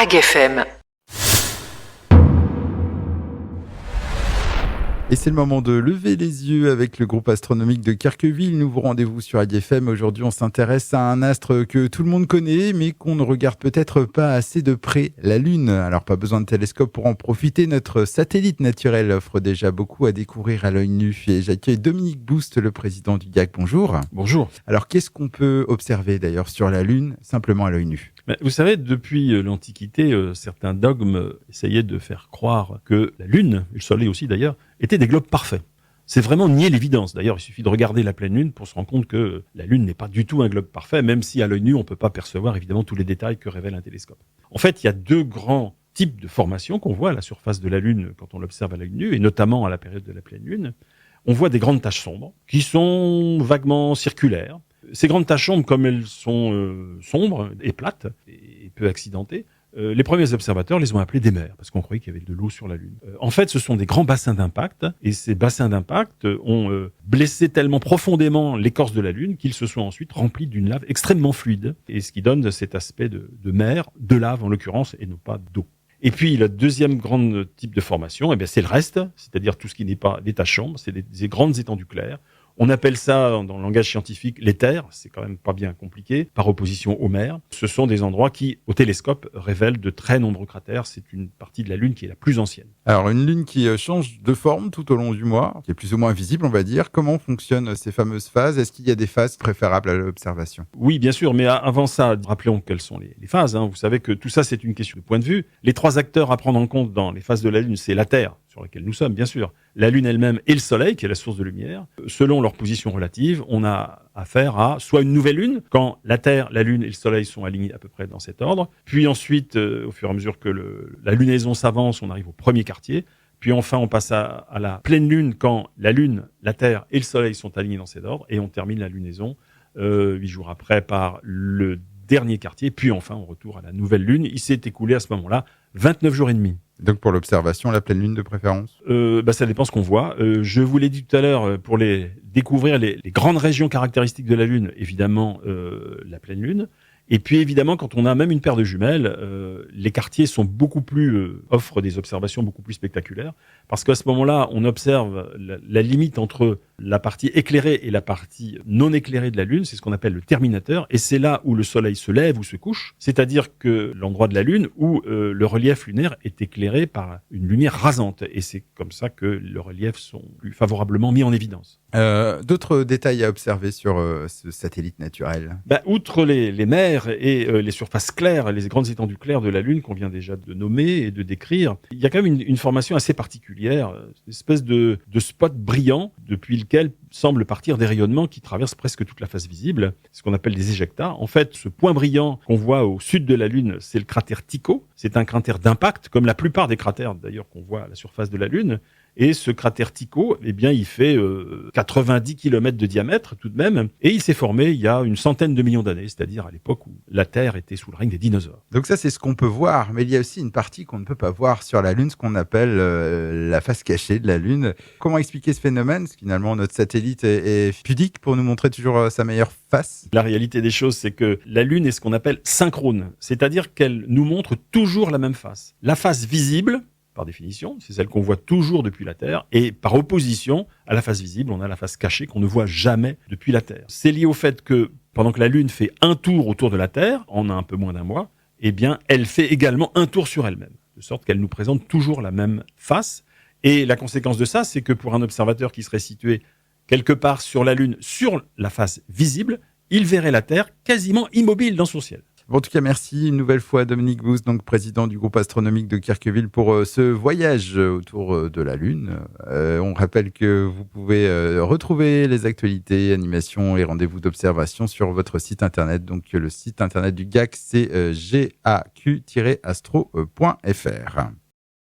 AgFM. Et c'est le moment de lever les yeux avec le groupe astronomique de Carqueville. Nouveau rendez-vous sur AgFM. Aujourd'hui, on s'intéresse à un astre que tout le monde connaît, mais qu'on ne regarde peut-être pas assez de près, la Lune. Alors, pas besoin de télescope pour en profiter. Notre satellite naturel offre déjà beaucoup à découvrir à l'œil nu. Et j'accueille Dominique Boust, le président du GAC. Bonjour. Bonjour. Alors, qu'est-ce qu'on peut observer d'ailleurs sur la Lune, simplement à l'œil nu ? Vous savez, depuis l'Antiquité, certains dogmes essayaient de faire croire que la Lune, et le Soleil aussi d'ailleurs, étaient des globes parfaits. C'est vraiment nier l'évidence. D'ailleurs, il suffit de regarder la pleine Lune pour se rendre compte que la Lune n'est pas du tout un globe parfait, même si à l'œil nu, on ne peut pas percevoir évidemment tous les détails que révèle un télescope. En fait, il y a deux grands types de formations qu'on voit à la surface de la Lune quand on l'observe à l'œil nu, et notamment à la période de la pleine Lune. On voit des grandes taches sombres qui sont vaguement circulaires. Ces grandes taches sombres, comme elles sont sombres et plates et peu accidentées, les premiers observateurs les ont appelées des mers, parce qu'on croyait qu'il y avait de l'eau sur la Lune. En fait, ce sont des grands bassins d'impact, et ces bassins d'impact ont blessé tellement profondément l'écorce de la Lune qu'ils se sont ensuite remplis d'une lave extrêmement fluide, et ce qui donne cet aspect de mer, de lave en l'occurrence, et non pas d'eau. Et puis, le deuxième grand type de formation, c'est le reste, c'est-à-dire tout ce qui n'est pas des taches sombres, c'est des grandes étendues claires. On appelle ça, dans le langage scientifique, les terres. C'est quand même pas bien compliqué, par opposition aux mers. Ce sont des endroits qui, au télescope, révèlent de très nombreux cratères. C'est une partie de la Lune qui est la plus ancienne. Alors, une Lune qui change de forme tout au long du mois, qui est plus ou moins visible, on va dire. Comment fonctionnent ces fameuses phases ? Est-ce qu'il y a des phases préférables à l'observation ? Oui, bien sûr, mais avant ça, rappelons quelles sont les phases. Vous savez que tout ça, c'est une question de point de vue. Les trois acteurs à prendre en compte dans les phases de la Lune, c'est la Terre, sur laquelle nous sommes, bien sûr, la Lune elle-même et le Soleil, qui est la source de lumière. Selon leur position relative, on a affaire à soit une nouvelle Lune, quand la Terre, la Lune et le Soleil sont alignés à peu près dans cet ordre. Puis ensuite, au fur et à mesure que la lunaison s'avance, on arrive au premier quartier. Puis enfin, on passe à la pleine Lune, quand la Lune, la Terre et le Soleil sont alignés dans cet ordre. Et on termine la lunaison 8 jours après par le dernier quartier. Puis enfin, on retourne à la nouvelle Lune. Il s'est écoulé à ce moment-là 29 jours et demi. Donc pour l'observation, la pleine Lune de préférence ? Ça dépend ce qu'on voit. Je vous l'ai dit tout à l'heure, pour découvrir les grandes régions caractéristiques de la Lune, évidemment la pleine Lune. Et puis évidemment, quand on a même une paire de jumelles, les quartiers sont offrent des observations beaucoup plus spectaculaires, parce qu'à ce moment-là, on observe la limite entre la partie éclairée et la partie non éclairée de la Lune, c'est ce qu'on appelle le terminateur, et c'est là où le Soleil se lève ou se couche, c'est-à-dire que l'endroit de la Lune où le relief lunaire est éclairé par une lumière rasante, et c'est comme ça que les reliefs sont plus favorablement mis en évidence. D'autres détails à observer sur ce satellite naturel ? Outre les mers et les surfaces claires, les grandes étendues claires de la Lune qu'on vient déjà de nommer et de décrire, il y a quand même une formation assez particulière, une espèce de spot brillant depuis lequel semble partir des rayonnements qui traversent presque toute la face visible, ce qu'on appelle des éjectats. En fait, ce point brillant qu'on voit au sud de la Lune, c'est le cratère Tycho. C'est un cratère d'impact, comme la plupart des cratères d'ailleurs qu'on voit à la surface de la Lune. Et ce cratère Tycho, il fait 90 km de diamètre tout de même, et il s'est formé il y a une centaine de millions d'années, c'est-à-dire à l'époque où la Terre était sous le règne des dinosaures. Donc ça, c'est ce qu'on peut voir, mais il y a aussi une partie qu'on ne peut pas voir sur la Lune, ce qu'on appelle la face cachée de la Lune. Comment expliquer ce phénomène ? Finalement, notre satellite est pudique pour nous montrer toujours sa meilleure face. La réalité des choses, c'est que la Lune est ce qu'on appelle synchrone, c'est-à-dire qu'elle nous montre toujours la même face. La face visible, par définition, c'est celle qu'on voit toujours depuis la Terre, et par opposition à la face visible, on a la face cachée qu'on ne voit jamais depuis la Terre. C'est lié au fait que pendant que la Lune fait un tour autour de la Terre, en un peu moins d'un mois, elle fait également un tour sur elle-même, de sorte qu'elle nous présente toujours la même face. Et la conséquence de ça, c'est que pour un observateur qui serait situé quelque part sur la Lune, sur la face visible, il verrait la Terre quasiment immobile dans son ciel. En tout cas, merci une nouvelle fois Dominique Boust, donc président du groupe astronomique de Carqueville, pour ce voyage autour de la Lune. On rappelle que vous pouvez retrouver les actualités, animations et rendez-vous d'observation sur votre site internet. Donc le site internet du GAC, c'est gaq-astro.fr.